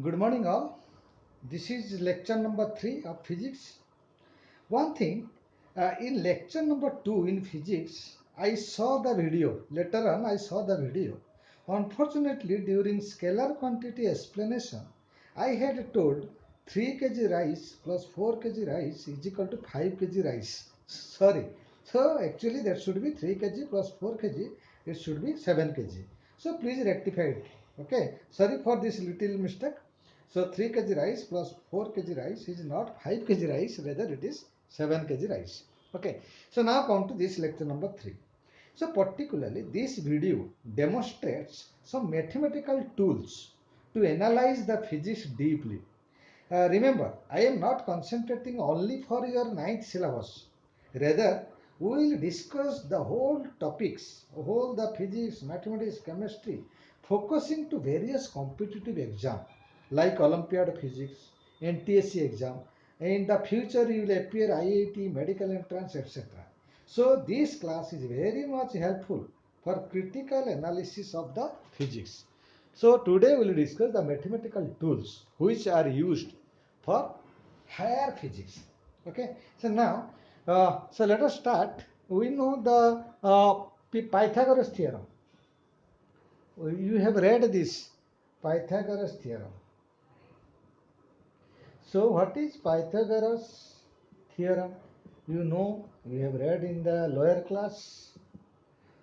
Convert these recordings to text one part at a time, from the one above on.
Good morning, all. This is lecture number 3 of physics. One thing, in lecture number 2 in physics, I saw the video. Later on, I saw the video. Unfortunately, during scalar quantity explanation, I had told 3 kg rice plus 4 kg rice is equal to 5 kg rice. Sorry. So, actually, that should be 3 kg plus 4 kg. It should be 7 kg. So, please rectify it. Okay. Sorry for this little mistake. So 3 kg rice plus 4 kg rice is not 5 kg rice, rather it is 7 kg rice. Okay. So now come to this lecture number 3. So particularly this video demonstrates some mathematical tools to analyze the physics deeply. Remember, I am not concentrating only for your ninth syllabus. Rather, we will discuss the whole topics, whole the physics, mathematics, chemistry, focusing to various competitive exam like Olympiad Physics, NTSC exam. In the future, you will appear IIT, medical entrance, etc. So this class is very much helpful for critical analysis of the physics. So today we will discuss the mathematical tools which are used for higher physics. Okay. So now, so let us start. We know the Pythagoras theorem. You have read this Pythagoras theorem. So what is Pythagoras theorem? You know, you have read in the lower class.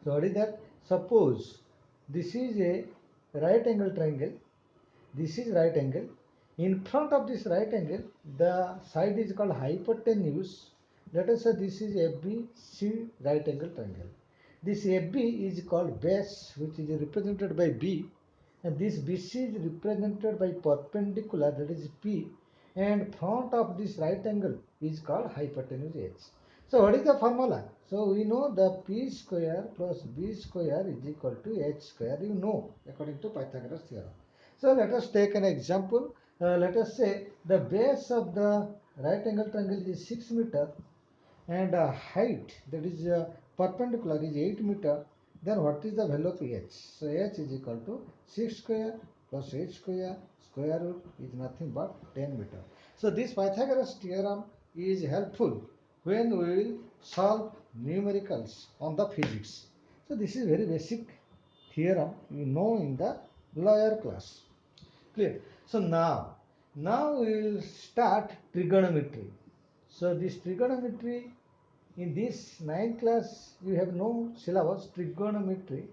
So what is that? Suppose this is a right angle triangle. This is right angle. In front of this right angle, the side is called hypotenuse. Let us say this is ABC right angle triangle. This AB is called base, which is represented by B, and this BC is represented by perpendicular, that is P, and front of this right angle is called hypotenuse H. So what is the formula? So we know the P square plus B square is equal to H square, you know, according to Pythagoras theorem. So let us take an example. Let us say the base of the right angle triangle is 6 meter and height, that is perpendicular, is 8 meter. Then what is the value of H? So H is equal to 6 square plus 8 square square root is nothing but 10 meter. So this Pythagoras theorem is helpful when we will solve numericals on the physics. So this is very basic theorem you know in the lower class. Clear? So now we will start trigonometry. So this trigonometry, in this ninth class you have no syllabus trigonometry.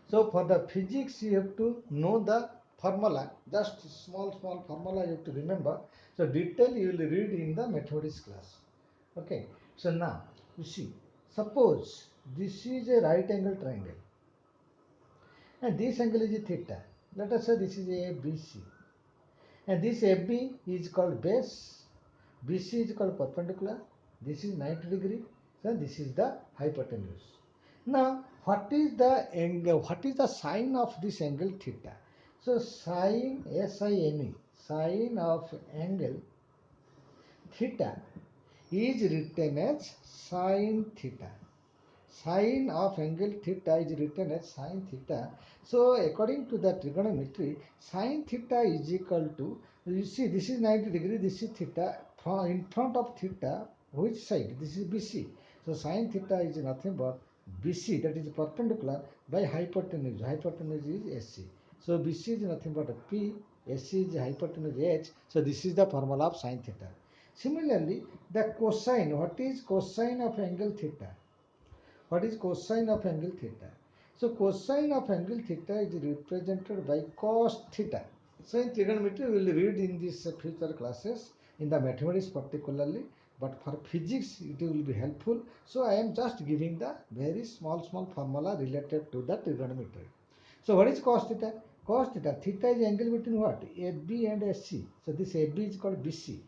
So for the physics you have to know the formula, just small formula you have to remember. So detail you will read in the mathematics class. Okay. So now you see, suppose this is a right angle triangle and this angle is theta. Let us say this is ABC. And this AB is called base, BC is called perpendicular, this is 90 degree, so this is the hypotenuse. Now, what is the angle, what is the sign of this angle theta? So, sine, S-I-N-E, sine of angle theta is written as sine theta. Sine of angle theta is written as sine theta. So according to the trigonometry, sine theta is equal to, you see this is 90 degree, this is theta, in front of theta, which side? This is BC. So sine theta is nothing but BC, that is perpendicular, by hypotenuse. Hypotenuse is SC. So BC is nothing but P, SC is hypotenuse H. So this is the formula of sine theta. Similarly, the cosine, what is cosine of angle theta? What is cosine of angle theta? So cosine of angle theta is represented by cos theta. So in trigonometry we will read in these future classes, in the mathematics particularly, but for physics it will be helpful. So I am just giving the very small formula related to the trigonometry. So what is cos theta? Cos theta, theta is angle between what? AB and SC. So this AB is called BC.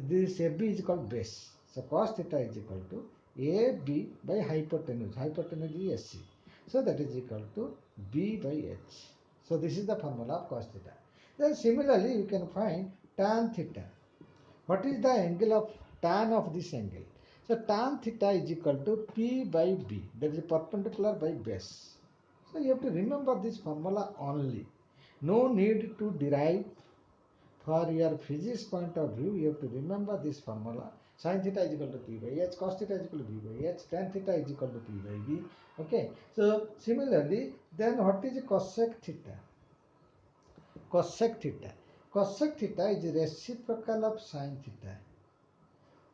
This AB is called base. So cos theta is equal to AB by hypotenuse. Hypotenuse is SC. So that is equal to B by H. So this is the formula of cos theta. Then similarly you can find tan theta. What is the angle of tan of this angle? So tan theta is equal to P by B. That is perpendicular by base. So you have to remember this formula only. No need to derive. For your physics point of view, you have to remember this formula. Sin theta is equal to P by H, cos theta is equal to V by H, tan theta is equal to P by V. Okay. So similarly, then what is cosec theta? Cosec theta. Cosec theta is reciprocal of sin theta.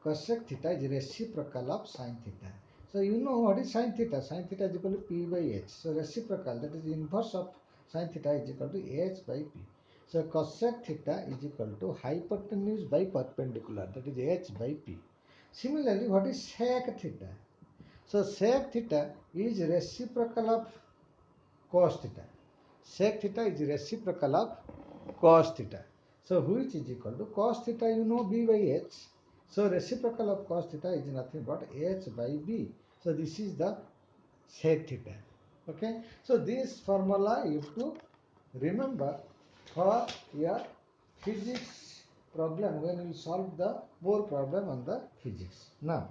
Cosec theta is reciprocal of sin theta. So you know what is sin theta? Sin theta is equal to P by H. So reciprocal, that is inverse of sin theta is equal to H by P. So cosec theta is equal to hypotenuse by perpendicular, that is H by P. Similarly, what is sec theta? So sec theta is reciprocal of cos theta. Sec theta is reciprocal of cos theta. So which is equal to cos theta, you know, B by H. So reciprocal of cos theta is nothing but H by B. So this is the sec theta. Okay. So this formula you have to remember for your physics problem when you solve the more problem on the physics. Now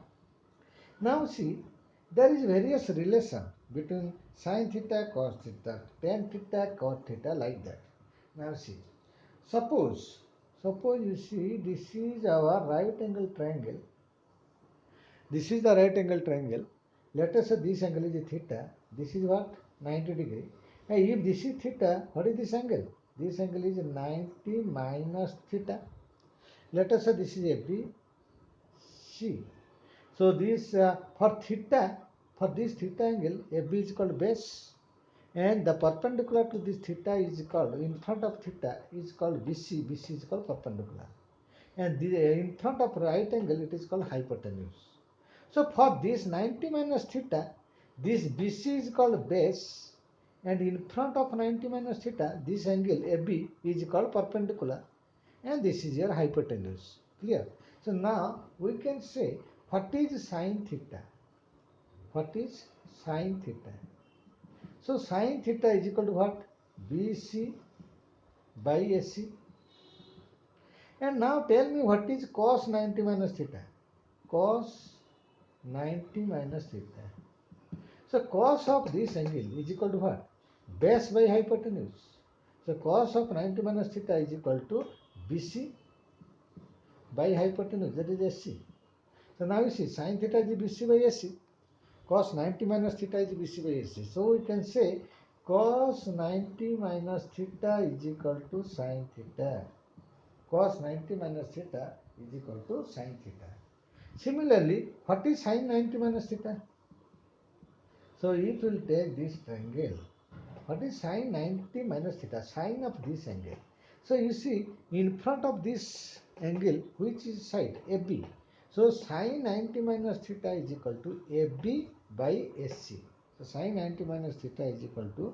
see, there is various relation between sin theta, cos theta, tan theta, cot theta, like that. Now see, suppose you see this is our right angle triangle. This is the right angle triangle. Let us say this angle is theta. This is what? 90 degree. Now if this is theta, what is this angle? This angle is 90 minus theta. Let us say this is AB, C. So this for theta, for this theta angle, AB is called base, and the perpendicular to this theta is called, in front of theta is called BC. BC is called perpendicular, and in front of right angle it is called hypotenuse. So for this 90 minus theta, this BC is called base, and in front of 90 minus theta, this angle AB is called perpendicular, and this is your hypotenuse. Clear? So now we can say what is sin theta? What is sin theta? So sin theta is equal to what? BC by AC. And now tell me what is cos 90 minus theta? Cos 90 minus theta. So cos of this angle is equal to what? Base by hypotenuse. So cos of 90 minus theta is equal to BC by hypotenuse, that is AC. So now you see sin theta is BC by AC. Cos 90 minus theta is BC by AC. So we can say cos 90 minus theta is equal to sin theta. Cos 90 minus theta is equal to sin theta. Similarly, what is sin 90 minus theta? So if we will take this triangle, what is sin 90 minus theta? Sin of this angle. So you see, in front of this angle, which is side? AB. So sin 90 minus theta is equal to AB by AC. So sin 90 minus theta is equal to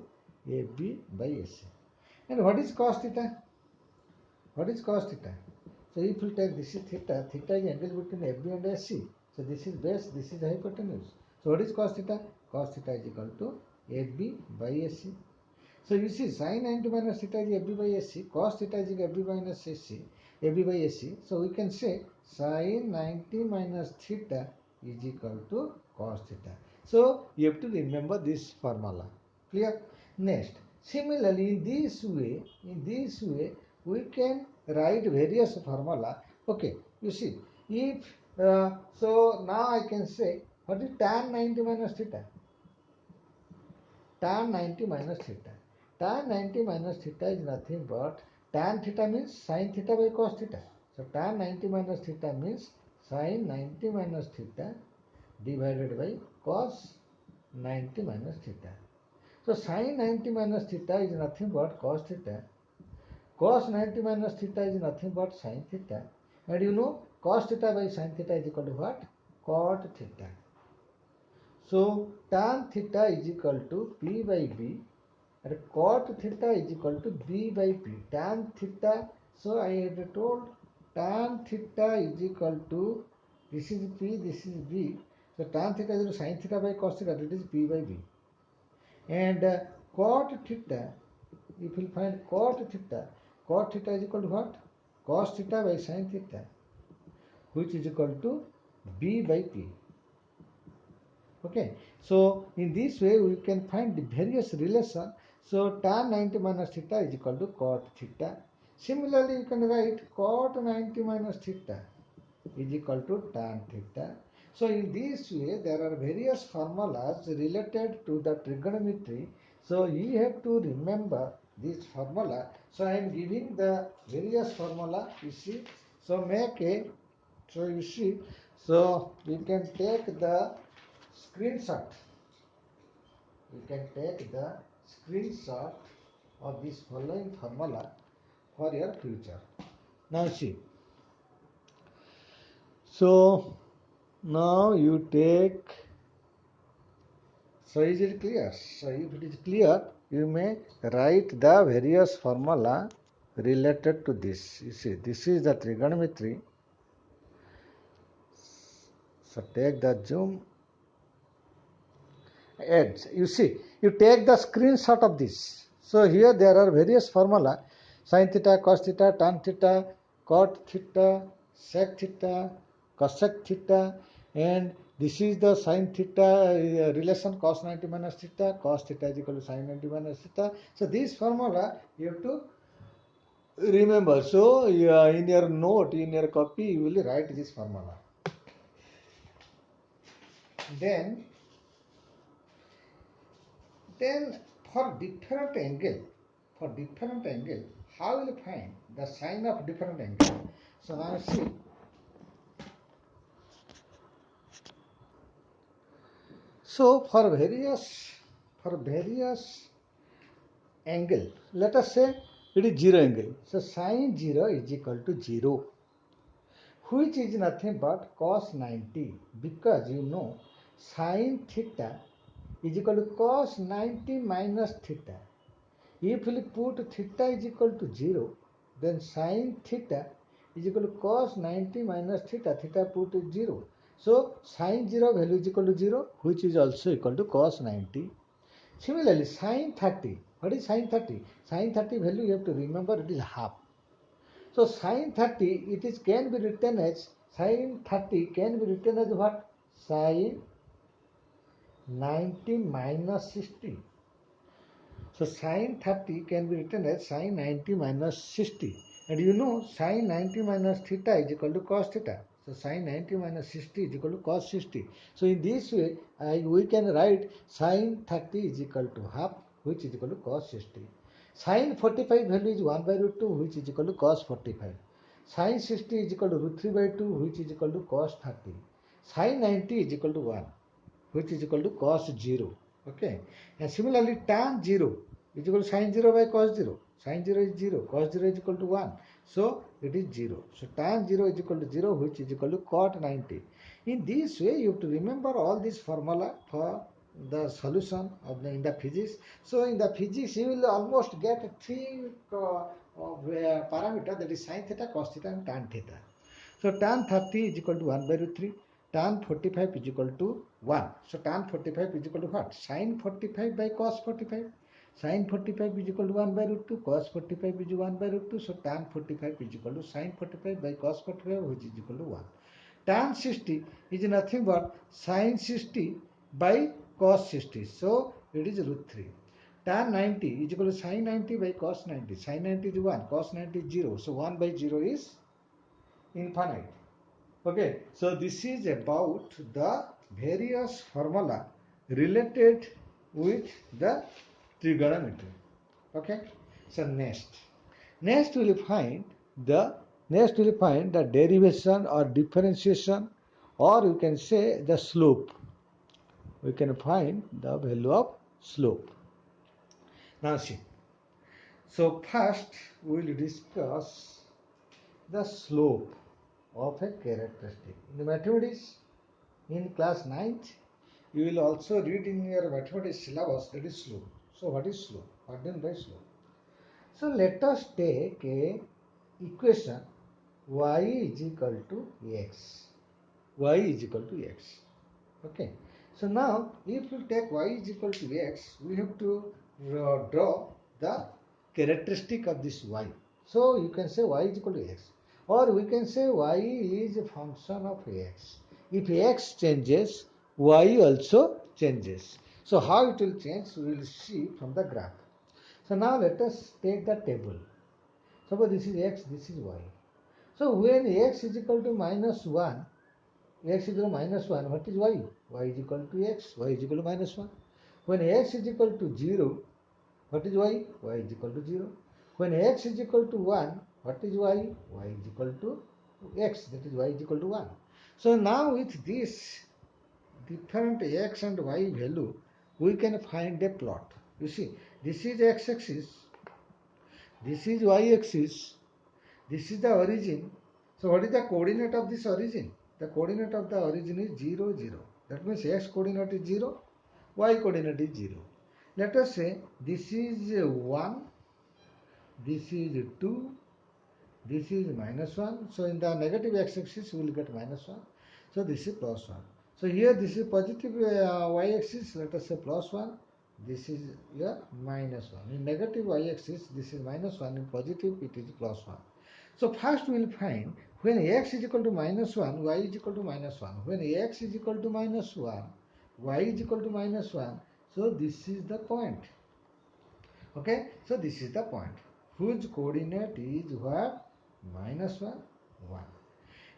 AB by AC. And what is cos theta? What is cos theta? So if we take this is theta, theta is angle between AB and AC. So this is base, this is hypotenuse. So what is cos theta? Cos theta is equal to AB by AC. So you see sin 90 minus theta is AB by AC, cos theta is AB minus AC, AB by AC. So we can say sin 90 minus theta is equal to cos theta. So you have to remember this formula. Clear? Next, similarly in this way we can write various formula. Okay, you see, if so now I can say what is tan 90 minus theta? Tan 90 minus theta. Tan 90 minus theta is nothing but tan theta means sin theta by cos theta. So tan 90 minus theta means sin 90 minus theta divided by cos 90 minus theta. So sin 90 minus theta is nothing but cos theta. Cos 90 minus theta is nothing but sin theta. And you know cos theta by sin theta is equal to what? Cot theta. So tan theta is equal to P by B, and cot theta is equal to B by P. Tan theta, so I had told tan theta is equal to, this is P, this is B. So tan theta is equal to sin theta by cos theta, that is P by B. And cot theta, if you find cot theta is equal to what? Cos theta by sin theta, which is equal to B by P. Okay, so in this way we can find the various relation. So tan 90 minus theta is equal to cot theta. Similarly, you can write cot 90 minus theta is equal to tan theta. So in this way, there are various formulas related to the trigonometry. So you have to remember this formula. So I am giving the various formula, you see. So so you see, so you can take the screenshot. You can take the screenshot of this following formula for your future. Now see. So now you take. So is it clear? So if it is clear, you may write the various formula related to this. You see, this is the trigonometry. So take the zoom. Add. You see, you take the screenshot of this. So here there are various formula: sin theta, cos theta, tan theta, cot theta, sec theta, cosec theta, and this is the sin theta relation cos 90 minus theta, cos theta is equal to sin 90 minus theta. So this formula you have to remember. So in your note, in your copy, you will write this formula. Then for different angle, how will you find the sine of different angle? So now see. So for various angle, let us say it is 0 angle. So sine 0 is equal to 0, which is nothing but cos 90, because you know sine theta is equal to cos 90 minus theta. If we put theta is equal to 0, then sine theta is equal to cos 90 minus theta. Theta put is 0. So sine 0 value is equal to 0, which is also equal to cos 90. Similarly, sine 30. What is sine 30? Sine 30 value you have to remember, it is half. So sine 30, can be written as sine 30 can be written as what? Sine 90 minus 60. So sine 30 can be written as sine 90 minus 60. And you know sine 90 minus theta is equal to cos theta. So sine 90 minus 60 is equal to cos 60. So in this way, we can write sine 30 is equal to half, which is equal to cos 60. Sine 45 value is 1 by root 2, which is equal to cos 45. Sine 60 is equal to root 3 by 2, which is equal to cos 30. Sine 90 is equal to 1, which is equal to cos 0. Okay. And similarly, tan 0 is equal to sin 0 by cos 0. Sin 0 is 0. Cos 0 is equal to 1. So it is 0. So tan 0 is equal to 0, which is equal to cot 90. In this way, you have to remember all this formula for the solution of in the physics. So in the physics, you will almost get three parameter, that is sin theta, cos theta, and tan theta. So tan 30 is equal to 1 by root 3. Tan 45 is equal to 1. So tan 45 is equal to what? Sin 45 by cos 45. Sin 45 is equal to 1 by root 2. Cos 45 is 1 by root 2. So tan 45 is equal to sin 45 by cos 45, which is equal to 1. Tan 60 is nothing but sin 60 by cos 60. So it is root 3. Tan 90 is equal to sin 90 by cos 90. Sin 90 is 1. Cos 90 is 0. So 1 by 0 is infinite. Okay, so this is about the various formula related with the trigonometry. Okay, so next we will find the derivation or differentiation, or you can say the slope. We can find the value of slope. Now see, so first we will discuss the slope of a characteristic. In the mathematics, in class 9th, you will also read in your mathematics syllabus, that is slope. So what is slope? What do you mean by slope? So let us take a equation y is equal to x. Y is equal to x. Okay. So now if we take y is equal to x, we have to draw the characteristic of this y. So you can say y is equal to x, or we can say y is a function of x. If x changes, y also changes. So how it will change, we will see from the graph. So now let us take the table. Suppose this is x, this is y. So when x is equal to minus 1, x is equal to minus 1, what is y? Y is equal to x, y is equal to minus 1. When x is equal to 0, what is y? Y is equal to 0. When x is equal to 1, what is y? Y is equal to x, that is y is equal to 1. So now with this different x and y value, we can find a plot. You see, this is x-axis, this is y-axis, this is the origin. So what is the coordinate of this origin? The coordinate of the origin is 0, 0. That means x coordinate is 0, y coordinate is 0. Let us say this is 1, this is 2, this is minus 1. So in the negative x-axis we will get minus 1. So this is plus 1. So here this is positive y-axis, let us say plus 1. This is your minus 1. In negative y-axis this is minus 1. In positive it is plus 1. So first we will find when x is equal to minus 1, y is equal to minus 1. When x is equal to minus 1, y is equal to minus 1. So this is the point. Okay, so this is the point whose coordinate is what? Minus 1, 1.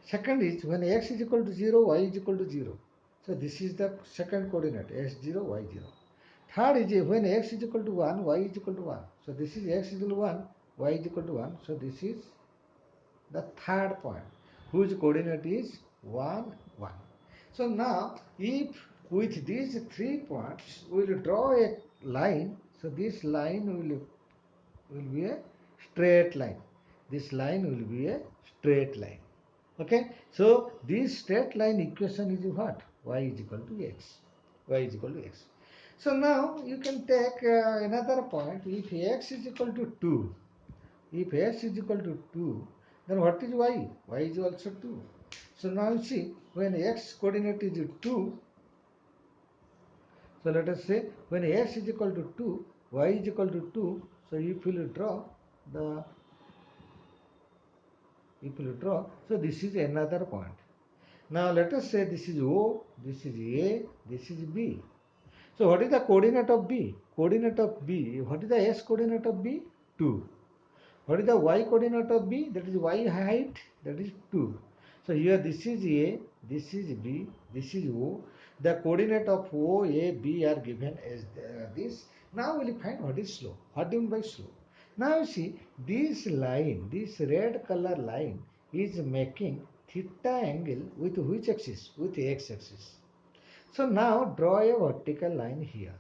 Second is when x is equal to 0, y is equal to 0. So this is the second coordinate, x0, y0. Third is when x is equal to 1, y is equal to 1. So this is x is equal to 1, y is equal to 1. So this is the third point whose coordinate is 1, 1. So now if with these 3 points we will draw a line, so this line will be a straight line. This line will be a straight line. Okay, so this straight line equation is what? Y is equal to x. Y is equal to x. So now you can take another point. If x is equal to 2, if x is equal to 2, then what is y? Y is also 2. So now you see when x coordinate is 2, so let us say when x is equal to 2, y is equal to 2, so if you draw the so this is another point. Now let us say this is O, this is A, this is B. So what is the coordinate of B? Coordinate of B, what is the S coordinate of B? 2. What is the Y coordinate of B? That is Y height, that is 2. So here this is A, this is B, this is O. The coordinate of O, A, B are given as this. Now we will find what is slope. What do you mean by slope? Now you see this line, this red color line is making theta angle with which axis? With x axis. So now draw a vertical line here.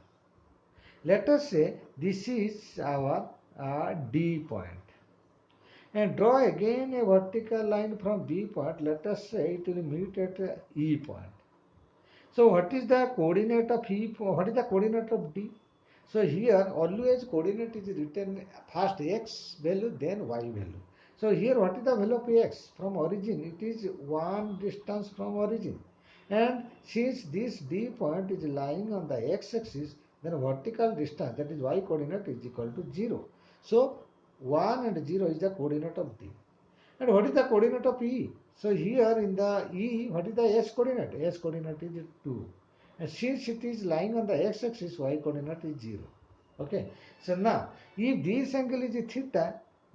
Let us say this is our D point. And draw again a vertical line from B point. Let us say it will meet at E point. So what is the coordinate of E? What is the coordinate of D? So here always coordinate is written first x value then y value. So here what is the value of x? From origin it is one distance from origin. And since this D point is lying on the x-axis, then vertical distance, that is y coordinate, is equal to 0. So 1 and 0 is the coordinate of D. And what is the coordinate of E? So here in the E, what is the S coordinate? S coordinate is 2. And since it is lying on the x-axis, y coordinate is 0. Okay. So now, if this angle is theta,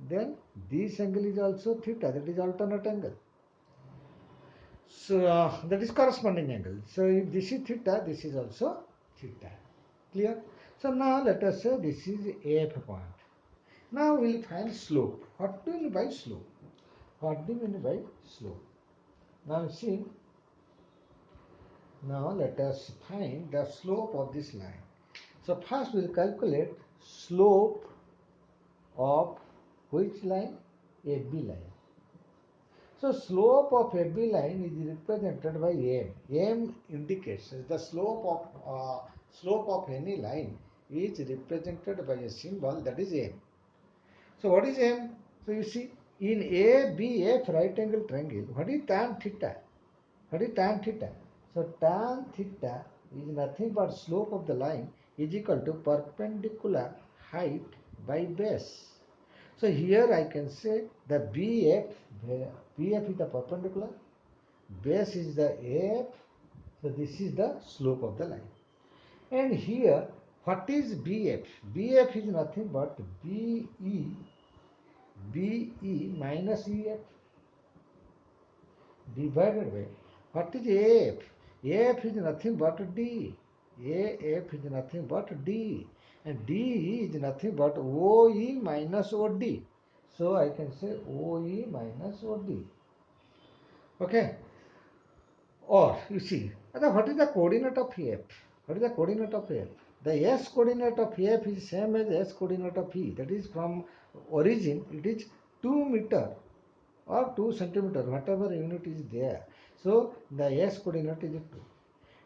then this angle is also theta. That is alternate angle. So that is corresponding angle. So if this is theta, this is also theta. Clear? So now let us say this is F point. Now we will find slope. What do you mean by slope? What do you mean by slope? Now see, now let us find the slope of this line. So first we will calculate slope of which line? AB line. So slope of AB line is represented by M. M indicates the slope of any line is represented by a symbol, that is M. So what is M? So you see in ABF right angle triangle, what is tan theta? What is tan theta? So tan theta is nothing but slope of the line is equal to perpendicular height by base. So here I can say the BF is the perpendicular, base is the AF, so this is the slope of the line. And here What is BF? BF is nothing but BE minus EF divided by, what is AF? AF is nothing but D. AF is nothing but D. And D is nothing but OE minus OD. So I can say OE minus OD. Okay. Or you see, what is the coordinate of F? What is the coordinate of F? The S coordinate of F is same as S coordinate of E. That is, from origin it is 2 meter or 2 centimeter, whatever unit is there. So the S coordinate is 2.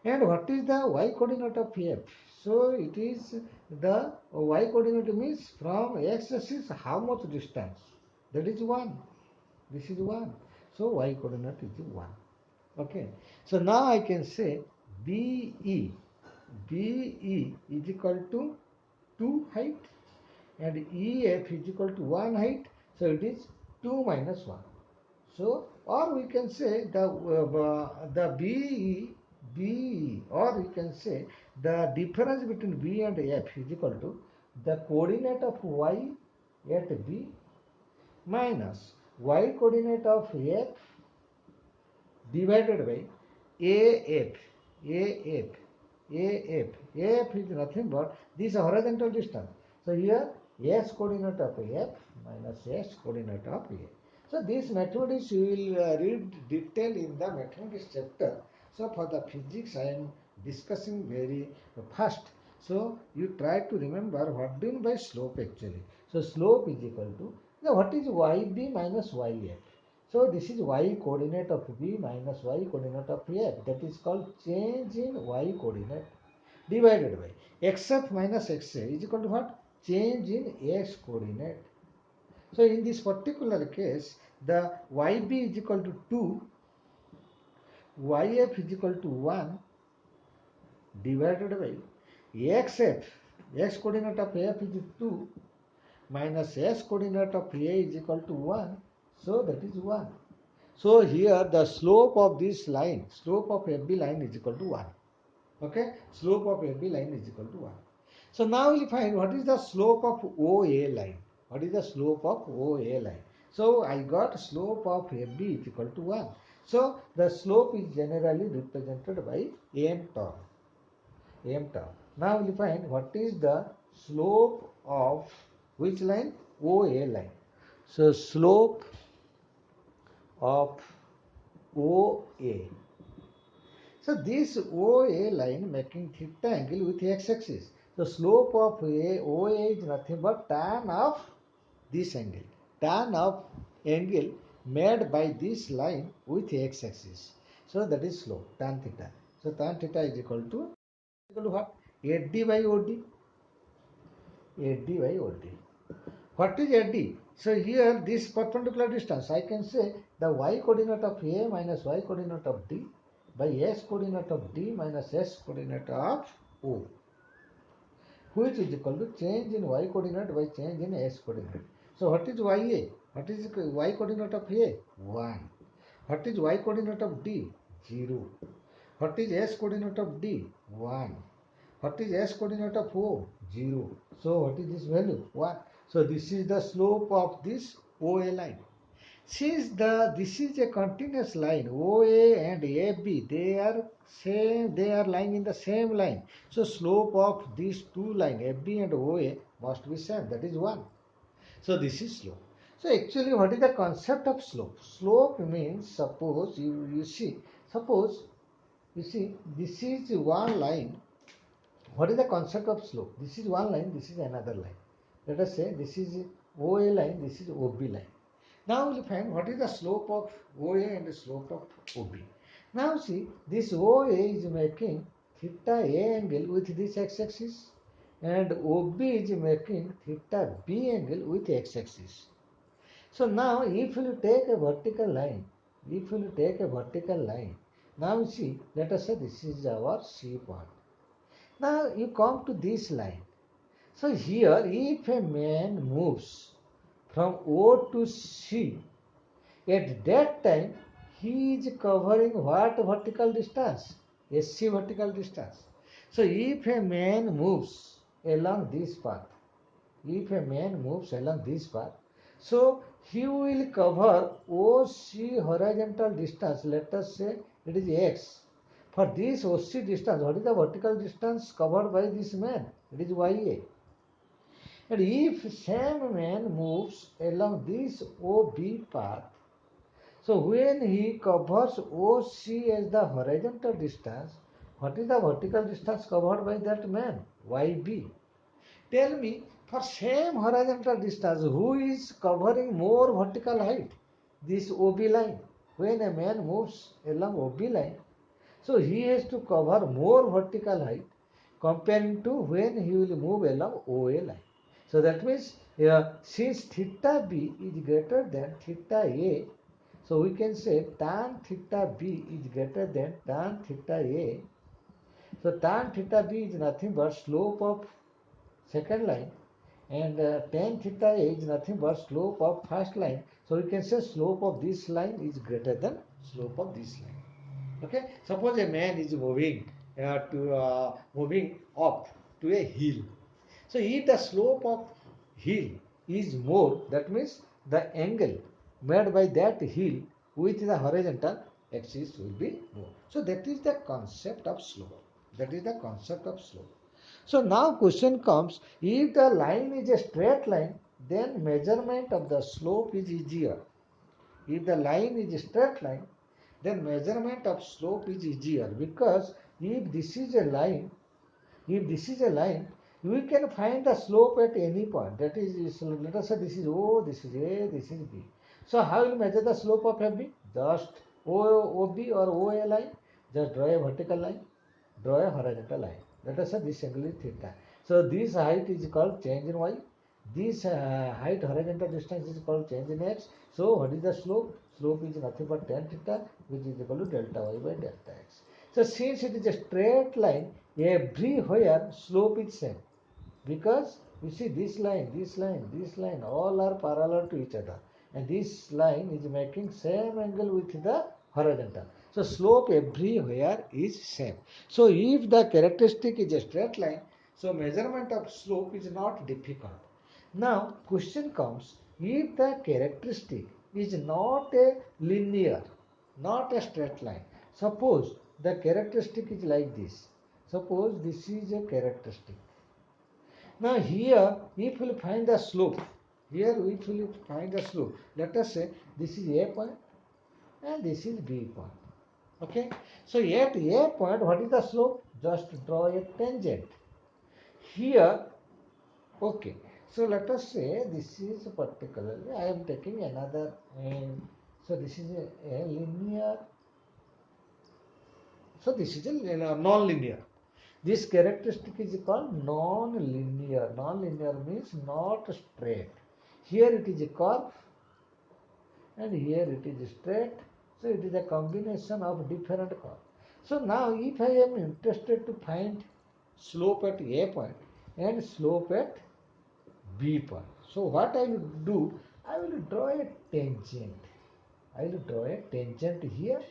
And what is the Y coordinate of F? So it is the Y coordinate means from X axis how much distance? That is 1. This is 1. So Y coordinate is 1. Okay. So now I can say BE is equal to 2 height and EF is equal to 1 height. So it is 2 minus 1. So, or we can say the BE, or we can say the difference between B and F is equal to the coordinate of Y at B minus Y coordinate of F divided by AF. AF. AF. AF is nothing but this horizontal distance. So here S coordinate of F minus S coordinate of A. So this mathematics you will read detail in the mathematics chapter. So for the physics I am discussing very fast. So you try to remember what do you mean by slope actually. So slope is equal to, now what is YB minus YF? So this is Y coordinate of B minus Y coordinate of F. That is called change in Y coordinate divided by XF minus XA is equal to what? Change in X coordinate. So in this particular case, the YB is equal to 2, YF is equal to 1 divided by XF, X coordinate of F is 2 minus S coordinate of A is equal to 1. So that is 1. So here the slope of this line, slope of FB line is equal to 1. Okay, slope of FB line is equal to 1. So now we will find what is the slope of OA line. What is the slope of OA line? So I got slope of FB is equal to 1. So the slope is generally represented by M term. M term. Now we will find what is the slope of which line? OA line. So slope of OA. So this OA line making theta angle with x-axis. So slope of OA is nothing but tan of this angle. Tan of angle made by this line with x-axis. So that is slope, tan theta. So tan theta is equal to what? AD by OD. AD by OD. What is AD? So here this perpendicular distance, I can say the y coordinate of A minus y coordinate of D by S coordinate of D minus S coordinate of O, which is equal to change in y coordinate by change in S coordinate. So what is YA? What is y coordinate of A? 1. What is y coordinate of D? 0. What is S coordinate of D? 1. What is S coordinate of O? 0. So what is this value? 1. So this is the slope of this OA line. Since this is a continuous line, OA and AB, they are lying in the same line. So slope of these two lines, AB and OA, must be same. That is 1. So this is slope. So actually, what is the concept of slope? Slope means, suppose you see, this is one line. What is the concept of slope? This is one line, this is another line. Let us say this is OA line, this is OB line. Now we will find what is the slope of OA and the slope of OB. Now see, this OA is making theta A angle with this x-axis and OB is making theta B angle with x-axis. So now if you take a vertical line, now you see, let us say this is our C point. Now you come to this line. So here if a man moves from O to C, at that time he is covering what vertical distance? SC vertical distance. So if a man moves along this path, if a man moves along this path, so he will cover OC horizontal distance, let us say it is x. For this OC distance, what is the vertical distance covered by this man? It is YA. And if same man moves along this OB path, so when he covers OC as the horizontal distance, what is the vertical distance covered by that man? YB. Tell me, for same horizontal distance, who is covering more vertical height? This OB line. When a man moves along OB line, so he has to cover more vertical height comparing to when he will move along OA line. So that means since theta B is greater than theta A, so we can say tan theta B is greater than tan theta A. So tan theta B is nothing but slope of second line, and tan theta A is nothing but slope of first line. So we can say slope of this line is greater than slope of this line. Okay, suppose a man is moving up to a hill. So if the slope of hill is more, that means the angle made by that hill with the horizontal axis will be more. So that is the concept of slope. That is the concept of slope. So now question comes, if the line is a straight line, then measurement of the slope is easier. If the line is a straight line, then measurement of slope is easier, because if this is a line, we can find the slope at any point. That is, let us say this is O, this is A, this is B. So how will you measure the slope of FB? Just OB or OA line, just draw a vertical line, draw a horizontal line. Let us say this angle is theta. So this height is called change in Y. This height horizontal distance is called change in X. So what is the slope? Slope is nothing but tan theta, which is equal to delta Y by delta X. So since it is a straight line, everywhere slope is same, because you see this line, this line, this line, all are parallel to each other, and this line is making same angle with the horizontal. So slope everywhere is same. So if the characteristic is a straight line, so measurement of slope is not difficult. Now question comes, if the characteristic is not a linear, not a straight line, suppose the characteristic is like this. Suppose this is a characteristic. Now here, if we find the slope, here we will find the slope. Let us say this is A point and this is B point. Okay. So at A point, what is the slope? Just draw a tangent. Here, okay. So let us say this is particularly, I am taking another, so this is a linear, so this is a non-linear. This characteristic is called non-linear. Non-linear means not straight. Here it is a curve and here it is straight. So it is a combination of different curves. So now if I am interested to find slope at A point and slope at B point. So what I will do, I will draw a tangent. I will draw a tangent here,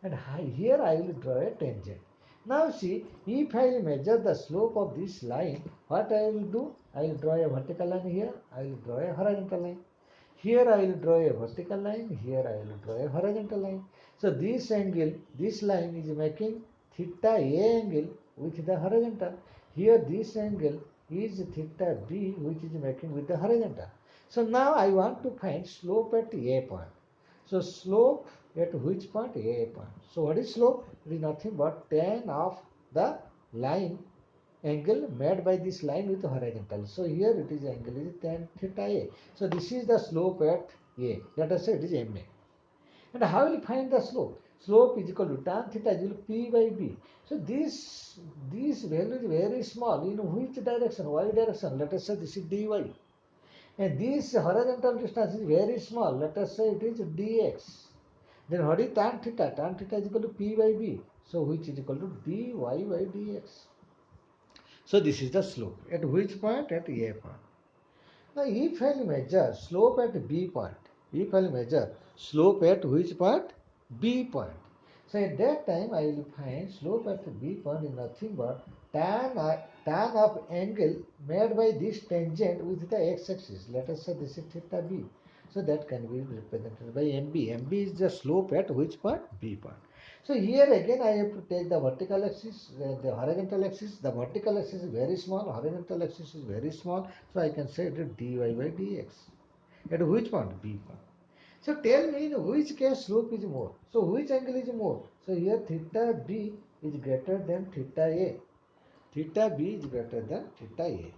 and here I will draw a tangent. Now see, if I will measure the slope of this line, what I will do? I will draw a vertical line here, I will draw a horizontal line. Here I will draw a vertical line, here I will draw a horizontal line. So this angle, this line is making theta A angle with the horizontal. Here this angle is theta B, which is making with the horizontal. So now I want to find slope at A point. So slope at which point? A point. So what is slope? It is nothing but tan of the line angle made by this line with horizontal. So here it is angle is tan theta A. So this is the slope at A. Let us say it is MA. And how will you find the slope? Slope is equal to tan theta is equal to P by B. So this value is very small. In which direction? Y direction. Let us say this is dy. And this horizontal distance is very small. Let us say it is dx. Then what is tan theta? Tan theta is equal to P by B. So which is equal to dy by dx. So this is the slope. At which point? At A point. Now if I will measure slope at B point, if I will measure slope at which point? B point. So at that time I will find slope at B point is nothing but tan tan of angle made by this tangent with the x-axis. Let us say this is theta b. So that can be represented by MB. MB is the slope at which part? B part. So here again I have to take the vertical axis, the horizontal axis. The vertical axis is very small, horizontal axis is very small. So I can say it is dy by dx. At which point? B part. So tell me in which case slope is more. So which angle is more? So here theta B is greater than theta A. Theta B is greater than theta A.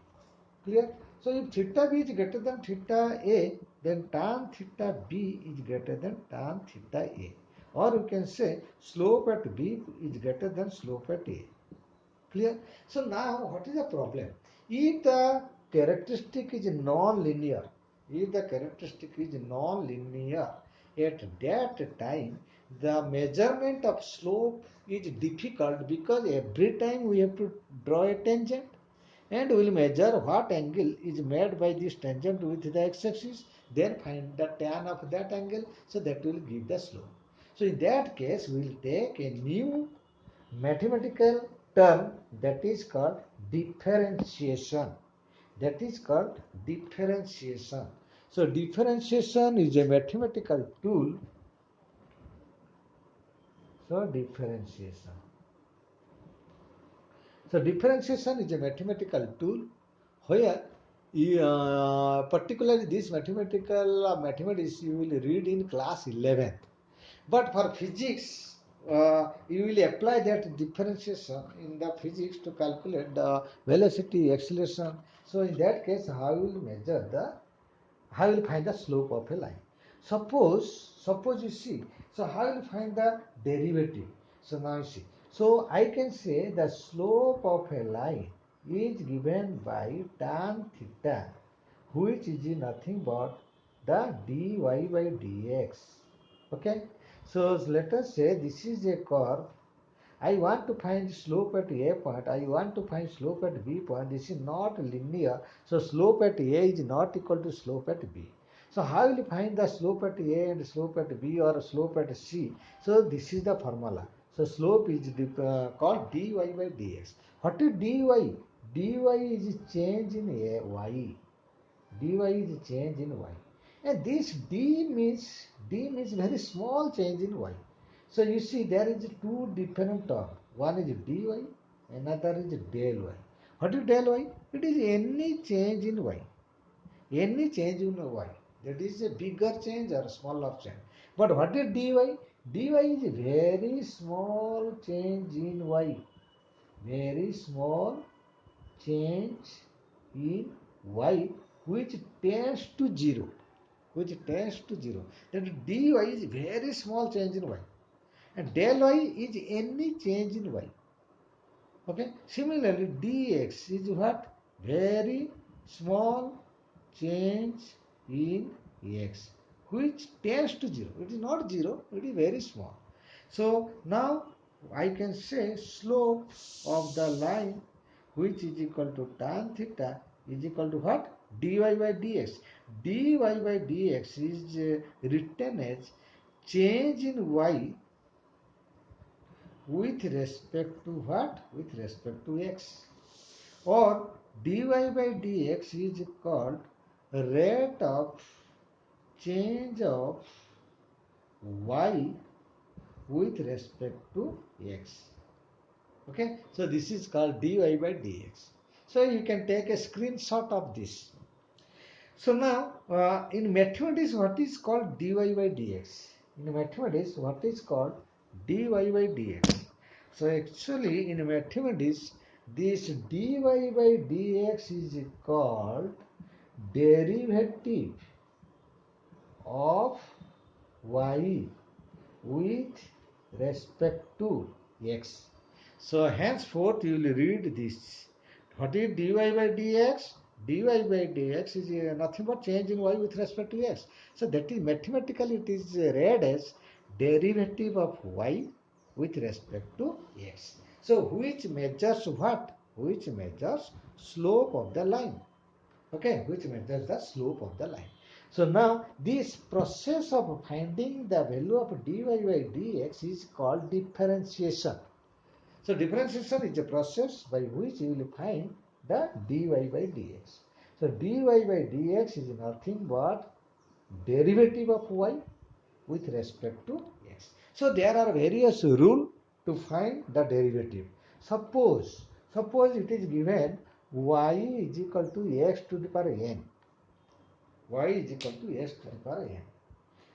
Clear? So if theta B is greater than theta A, then tan theta B is greater than tan theta A. Or you can say slope at B is greater than slope at A. Clear? So now what is the problem? If the characteristic is non-linear, if the characteristic is non-linear, at that time the measurement of slope is difficult because every time we have to draw a tangent and we will measure what angle is made by this tangent with the x-axis, then find the tan of that angle, so that will give the slope. So in that case we will take a new mathematical term that is called differentiation. That is called differentiation. So differentiation is a mathematical tool. So differentiation. So differentiation is a mathematical tool where particularly this mathematics you will read in class 11th. But for physics, you will apply that differentiation in the physics to calculate the velocity, acceleration. So in that case, how will find the slope of a line? Suppose you see. So how will find the derivative? So now you see. So I can say the slope of a line is given by tan theta, which is nothing but the dy by dx. Okay. So let us say this is a curve. I want to find slope at A point. I want to find slope at B point. This is not linear. So slope at A is not equal to slope at B. So how will you find the slope at A and slope at B or slope at C? So this is the formula. So slope is called dy by dx. What is dy? dy is change in A, y. dy is change in y. And this d means very small change in y. So you see there is two different terms. One is dy, another is del y. What is del y? It is any change in y. Any change in y. That is a bigger change or smaller change. But what is dy? dy is a very small change in y. Very small change in y which tends to 0. Which tends to 0. That dy is very small change in y. And del y is any change in y. Okay. Similarly, dx is what? Very small change in x, which tends to 0. It is not 0, it is very small. So now I can say slope of the line which is equal to tan theta is equal to what? dy by dx. dy by dx is written as change in y with respect to what? With respect to x. Or dy by dx is called rate of change of y with respect to x. Okay, so this is called dy by dx. So you can take a screenshot of this. So now in mathematics, what is called dy by dx? In mathematics, what is called dy by dx? So actually in mathematics, this dy by dx is called derivative of y with respect to x. So henceforth you will read this. What is dy by dx? dy by dx is nothing but change in y with respect to x. So that is mathematically it is read as derivative of y with respect to x. So which measures what? Which measures slope of the line. Okay, which measures the slope of the line. So now this process of finding the value of dy by dx is called differentiation. So differentiation is a process by which you will find the dy by dx. So dy by dx is nothing but derivative of y with respect to x. So there are various rules to find the derivative. Suppose it is given y is equal to x to the power n. Y is equal to x to the power n.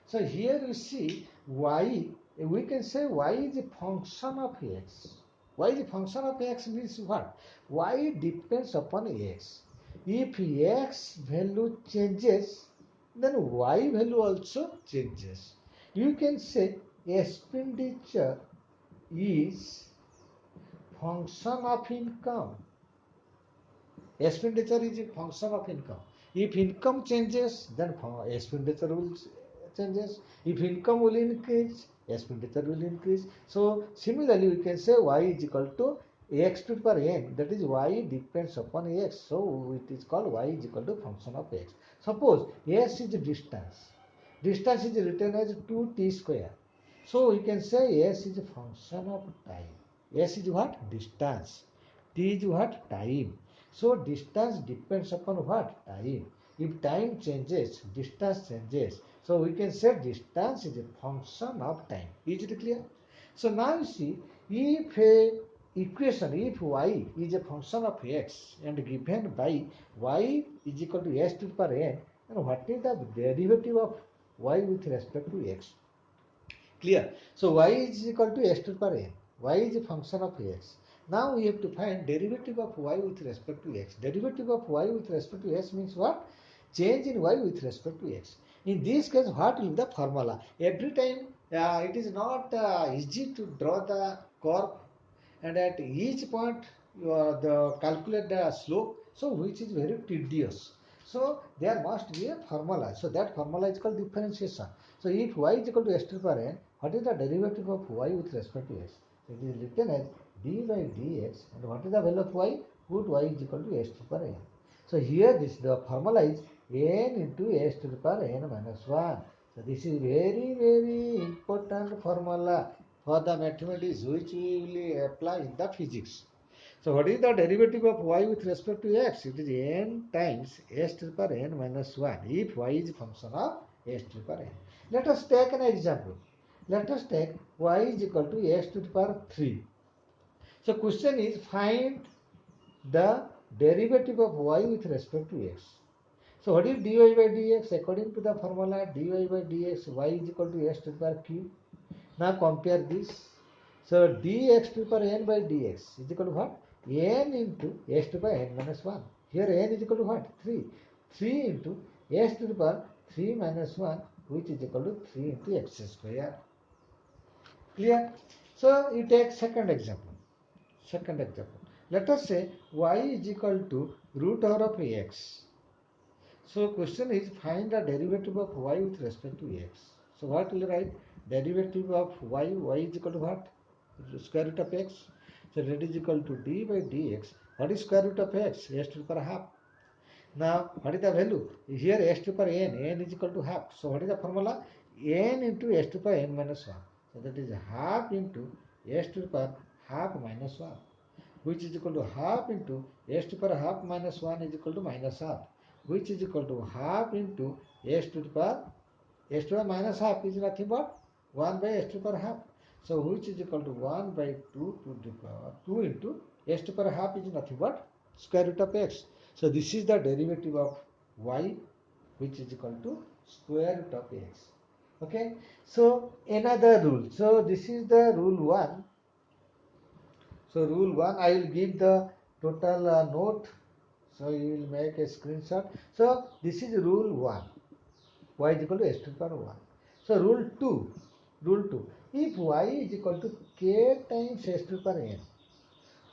So here you see y, we can say y is a function of x. Y is a function of x means what? Y depends upon x. If x value changes, then y value also changes. You can say expenditure is function of income. Expenditure is a function of income. If income changes, then expenditure will changes. If income will increase, expenditure will increase. So similarly, we can say y is equal to x to the power n. That is y depends upon x. So it is called y is equal to function of x. Suppose s is distance. Distance is written as 2t square. So we can say s is a function of time. S is what? Distance. T is what? Time. So distance depends upon what? Time. If time changes, distance changes. So we can say distance is a function of time. Is it clear? So now you see, if a equation, if y is a function of x and given by y is equal to s to the power n, then what is the derivative of y with respect to x? Clear? So y is equal to s to the power n. Y is a function of x. Now we have to find derivative of y with respect to x. Derivative of y with respect to x means what? Change in y with respect to x. In this case, what will be the formula? Every time it is not easy to draw the curve, and at each point you are the calculate the slope, so which is very tedious. So there must be a formula. So that formula is called differentiation. So if y is equal to s to the power n, what is the derivative of y with respect to x? It is written as d by dx, and what is the value of y? Put y is equal to s to the power n. So here this the formula is n into s to the power n minus 1. So this is very important formula for the mathematics which we will apply in the physics. So what is the derivative of y with respect to x? It is n times s to the power n minus 1 if y is a function of s to the power n. Let us take an example. Let us take y is equal to s to the power 3. So question is find the derivative of y with respect to x. So what is dy by dx? According to the formula dy by dx, y is equal to s to the power q. Now compare this. So dx to the power n by dx is equal to what? N into s to the power n minus 1. Here n is equal to what? 3. 3 into s to the power 3 minus 1, which is equal to 3 into x square. Clear? So you take second example. Second example. Let us say y is equal to root over of x. So question is find the derivative of y with respect to x. So what will you write? Derivative of y is equal to what? Square root of x. So that is equal to d by dx. What is square root of x? S to the power half. Now what is the value? Here s to the power n is equal to half. So what is the formula? N into s to the power n minus 1. So that is half into s to the power half minus 1, which is equal to half into s to the power half minus 1 is equal to minus half, which is equal to half into s to the power s to the power minus half is nothing but 1 by s to the power half. So which is equal to 1 by 2 to the power 2 into s to the power half is nothing but square root of x. So this is the derivative of y, which is equal to square root of x. Okay. So another rule. So this is the rule 1. So rule 1, I will give the total note. So you will make a screenshot. So this is rule 1. Y is equal to s to the power 1. So rule 2. If y is equal to k times s to the power n,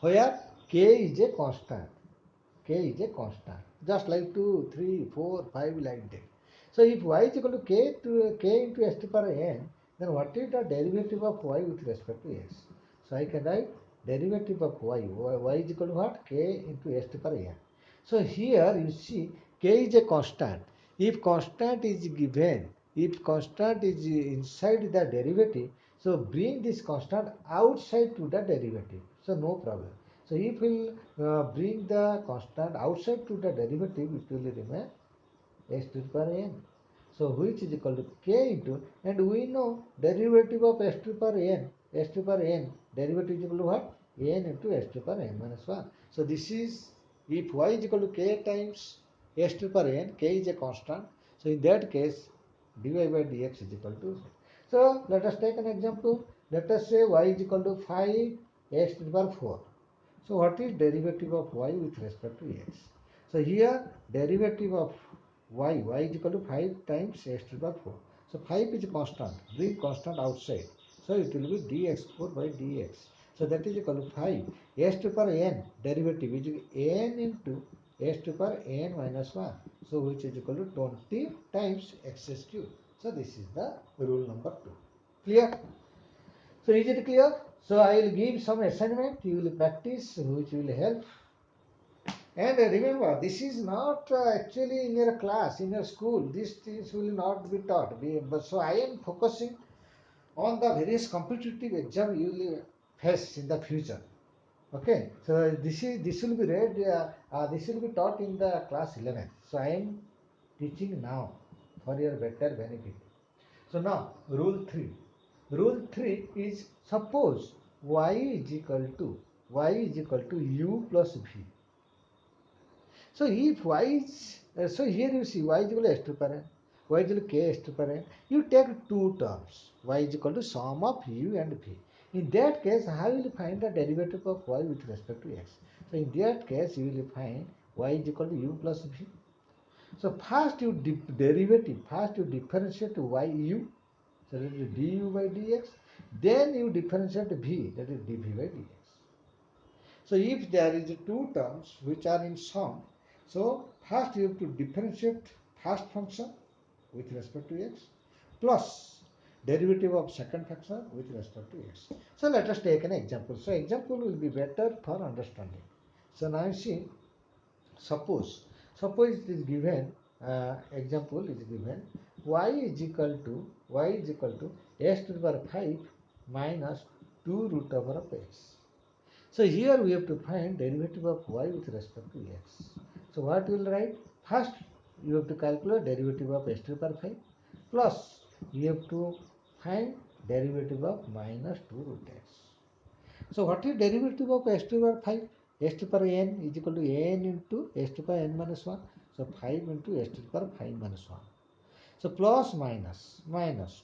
where k is a constant. K is a constant. Just like 2, 3, 4, 5 like that. So if y is equal to k into s to the power n, then what is the derivative of y with respect to x? So I can write derivative of y is equal to what? K into s to the power n. So here you see k is a constant. If constant is given, if constant is inside the derivative, so bring this constant outside to the derivative. So no problem. So if we bring the constant outside to the derivative, it will remain x to the power n. So which is equal to k into, and we know derivative of x to the power n, x to the power n, derivative is equal to what? N into x to the power n minus 1. So this is, if y is equal to k times x to the power n, k is a constant. So in that case, dy by dx is equal to. So let us take an example. Let us say y is equal to 5 x to the power 4. So what is derivative of y with respect to x? So here derivative of y is equal to 5 times x to the power 4. So 5 is a constant, bring constant outside. So it will be dx4 by dx. So that is equal to 5 x to the power n, derivative is n into x to the power n minus 1. So which is equal to 20 times x cube. So this is the rule number 2. Clear? So is it clear? So I will give some assignment, you will practice, which will help. And remember, this is not actually in your class, in your school. These things will not be taught. So I am focusing on the various competitive exam you will face in the future. Okay. So this will be read. This will be taught in the class 11th. So I am teaching now for your better benefit. So now rule 3. Rule 3 is, suppose y is equal to u plus v. So if y is, so here you see y is equal to s to the power n, y is equal to k s to the power n. You take two terms, y is equal to sum of u and v. In that case, how will you find the derivative of y with respect to x? So in that case, you will find y is equal to u plus v. So first you differentiate y u, so that is du by dx. Then you differentiate v, that is dv by dx. So if there is two terms which are in sum, so first you have to differentiate first function with respect to x plus derivative of second function with respect to x. So let us take an example. So example will be better for understanding. So now you see, suppose it is given, example is given, y is equal to x to the power 5 minus 2 root over of x. So here we have to find derivative of y with respect to x. So what we will write? First you have to calculate derivative of x to the power 5 plus you have to find derivative of minus 2 root x. So what is derivative of x to the power 5? X to the power n is equal to n into x to the power n minus 1. So 5 into x to the power 5 minus 1. So plus minus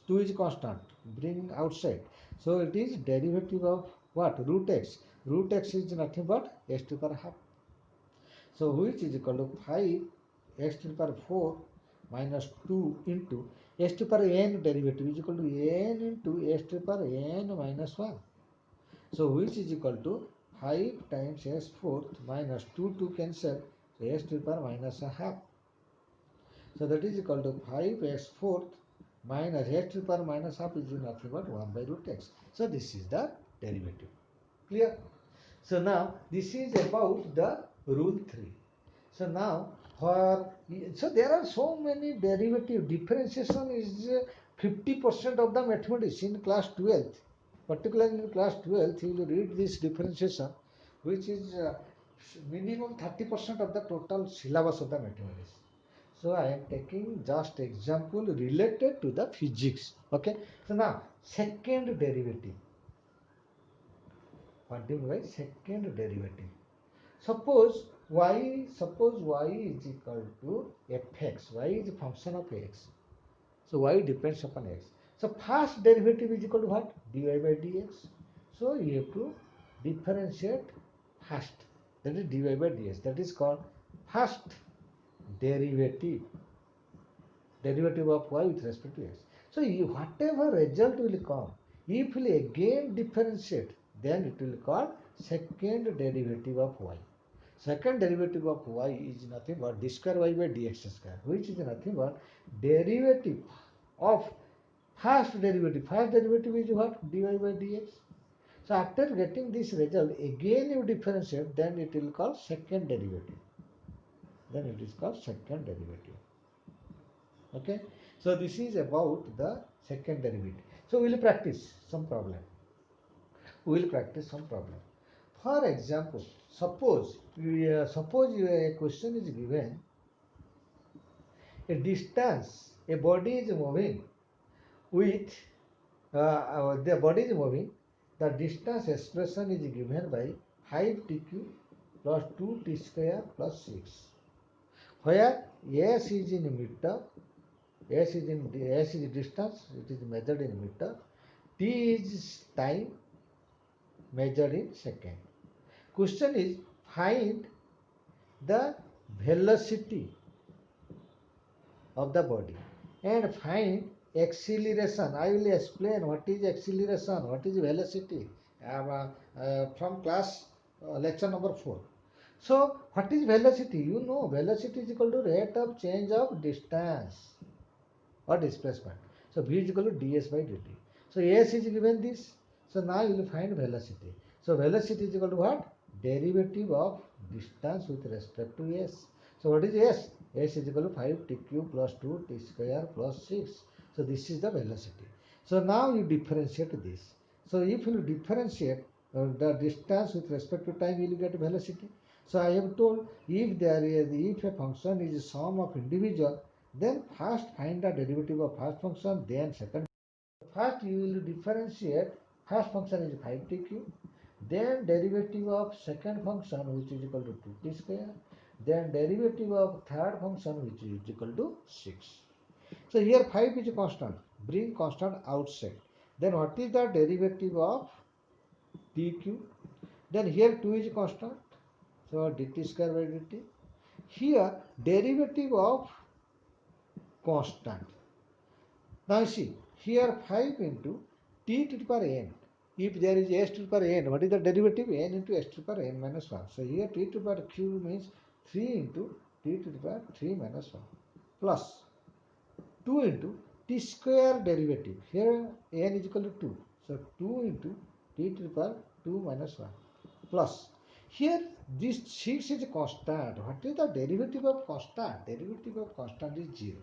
2 is constant, bring outside. So it is derivative of what? Root x. Root x is nothing but x to the power half. So which is equal to 5 x to the power 4 minus 2 into x to the power n, derivative is equal to n into x to the power n minus 1. So which is equal to 5 times x fourth minus 2 cancel, so x to the power minus a half. So that is equal to 5x fourth minus x to the power minus half is nothing but 1 by root x. So this is the derivative. Clear? So now this is about the rule 3. So now so there are so many derivative. Differentiation is 50% of the mathematics in class 12th. Particularly in class 12th, you will read this differentiation, which is minimum 30% of the total syllabus of the mathematics. So I am taking just example related to the physics. Okay. So now second derivative. What do you mean by second derivative? Suppose y is equal to fx. Y is a function of x. So y depends upon x. So first derivative is equal to what? Dy by dx. So you have to differentiate first. That is dy by dx. That is called first derivative. Derivative of y with respect to x. So whatever result will come, if we again differentiate, then it will call second derivative of y. Second derivative of y is nothing but d square y by dx square, which is nothing but derivative of first derivative. First derivative is what? Dy by dx. So after getting this result, again you differentiate, then it will call second derivative. Then it is called second derivative. Okay. So this is about the second derivative. So we will practice some problem. For example, suppose a question is given, a distance, a body is moving with the body is moving, the distance expression is given by 5 tq plus 2t square plus 6, where s is in meter, s is distance, it is measured in meter, t is time measured in second. Question is, find the velocity of the body and find acceleration. I will explain what is acceleration, what is velocity from class lecture number 4. So what is velocity? You know, velocity is equal to rate of change of distance or displacement. So v is equal to ds by dt. So s is given this. So now you will find velocity. So velocity is equal to what? Derivative of distance with respect to s. So what is s? S is equal to 5 tq plus 2 t square plus 6. So this is the velocity. So now you differentiate this. So if you differentiate the distance with respect to time, you will get velocity. So I have told, if a function is a sum of individual, then first find the derivative of first function, then second. First you will differentiate, first function is 5tq, then derivative of second function which is equal to 2t square, then derivative of third function which is equal to 6. So here 5 is a constant, bring constant outside. Then what is the derivative of tq? Then here 2 is a constant, so dt square by dt. Here derivative of constant. Now you see, here 5 into t to the power n. If there is s to the power n, what is the derivative? N into s to the power n minus 1. So here t to the power q means 3 into t to the power 3 minus 1 plus 2 into t square derivative. Here n is equal to 2. So 2 into t to the power 2 minus 1 plus. Here this 6 is a constant. What is the derivative of constant? Derivative of constant is 0.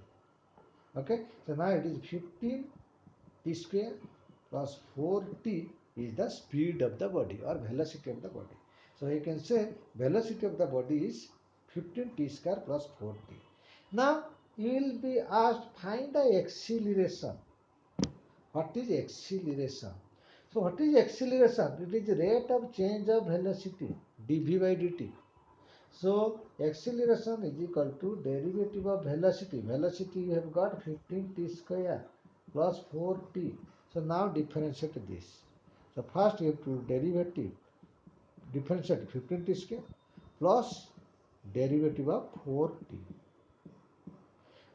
Okay, so now it is 15 t square plus 4t is the speed of the body or velocity of the body. So you can say velocity of the body is 15 t square plus 4t. Now you will be asked, find the acceleration. What is acceleration? So what is acceleration? It is rate of change of velocity dv by dt. So acceleration is equal to derivative of velocity. Velocity you have got 15t square plus 4t. So now differentiate this. So first you have to differentiate 15t square plus derivative of 4t.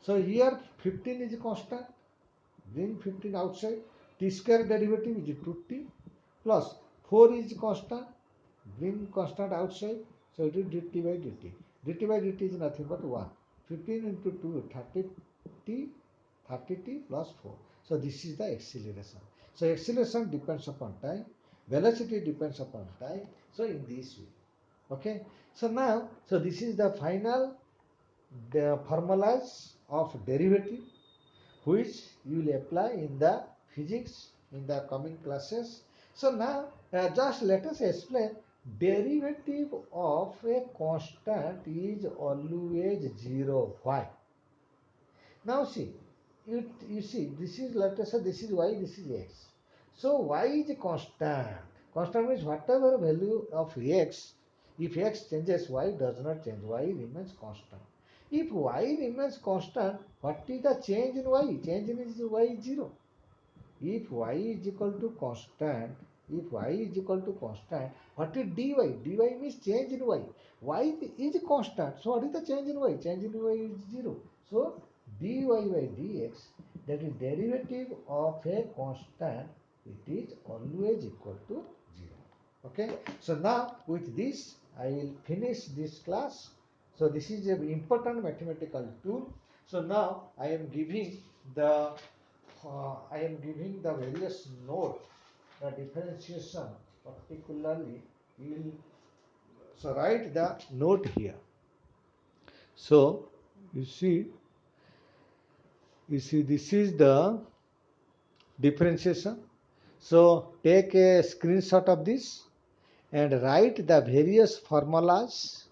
So here 15 is constant. Bring 15 outside. T square derivative is 2t plus 4 is constant. Bring constant outside. So it is dt by dt. Dt by dt is nothing but 1. 15 into 2, 30t, 30t plus 4. So this is the acceleration. So acceleration depends upon time. Velocity depends upon time. So in this way. Okay. So now, so this is the final formulas of derivative, which you will apply in the physics in the coming classes. So now just let us explain. Derivative of a constant is always 0. Why? Now see, you see, this is, let us say this is y, this is x. So y is a constant. Constant means whatever value of x, if x changes, y does not change. Y remains constant. If y remains constant, what is the change in y? Change in y is 0. If y is equal to constant, what is dy? Dy means change in y. Y is constant. So what is the change in y? Change in y is 0. So dy by dx, that is derivative of a constant, it is always equal to 0. Okay. So now with this I will finish this class. So this is an important mathematical tool. So now I am giving the various note, the differentiation particularly. You will, so write the note here. So you see this is the differentiation. So take a screenshot of this and write the various formulas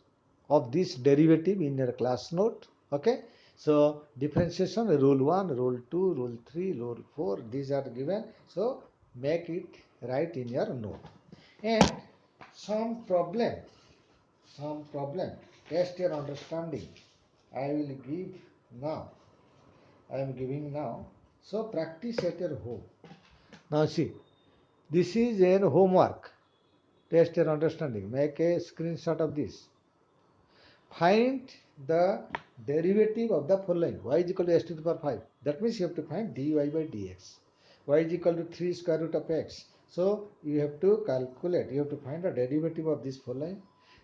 of this derivative in your class note. Okay, so differentiation rule 1, rule 2, rule 3, rule 4, these are given, so make it right in your note. And some problem test your understanding I will give now, I am giving now, so practice at your home. Now see, this is an homework, test your understanding, make a screenshot of this. Find the derivative of the following: y is equal to x to the power 5. That means you have to find dy by dx. Y is equal to 3 square root of x. So you have to calculate, you have to find the derivative of this following.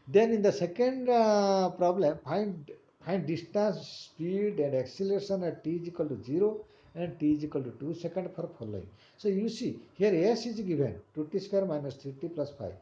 Then in the second problem, find distance, speed and acceleration at t is equal to 0 and t is equal to 2 seconds for following. So you see here s is given 2t square minus 3t plus 5.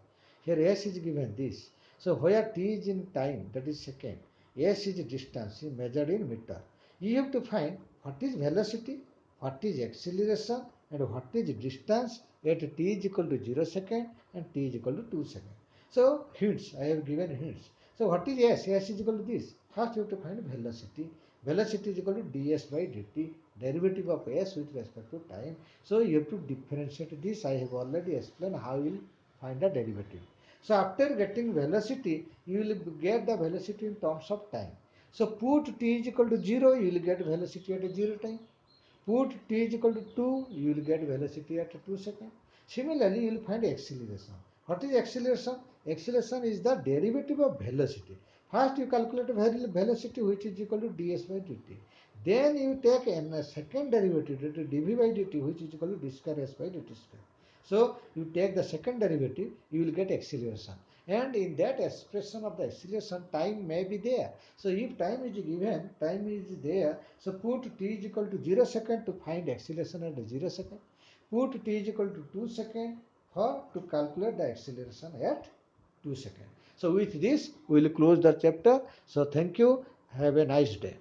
Here s is given this. So where t is in time, that is second, s is distance measured in meter. You have to find what is velocity, what is acceleration and what is distance at t is equal to 0 second and t is equal to 2 second. So hints, I have given hints. So what is s? S is equal to this. First you have to find velocity. Velocity is equal to ds by dt, derivative of s with respect to time. So you have to differentiate this. I have already explained how you will find the derivative. So after getting velocity, you will get the velocity in terms of time. So put t is equal to 0, you will get velocity at 0 time. Put t is equal to 2, you will get velocity at 2 seconds. Similarly, you will find acceleration. What is acceleration? Acceleration is the derivative of velocity. First you calculate velocity which is equal to ds by dt. Then you take a second derivative, that is dv by dt, which is equal to d square s by dt square. So you take the second derivative, you will get acceleration. And in that expression of the acceleration, time may be there. So if time is given, time is there. So put t is equal to 0 second to find acceleration at 0 second. Put t is equal to 2 second for to calculate the acceleration at 2 seconds. So with this, we will close the chapter. So thank you. Have a nice day.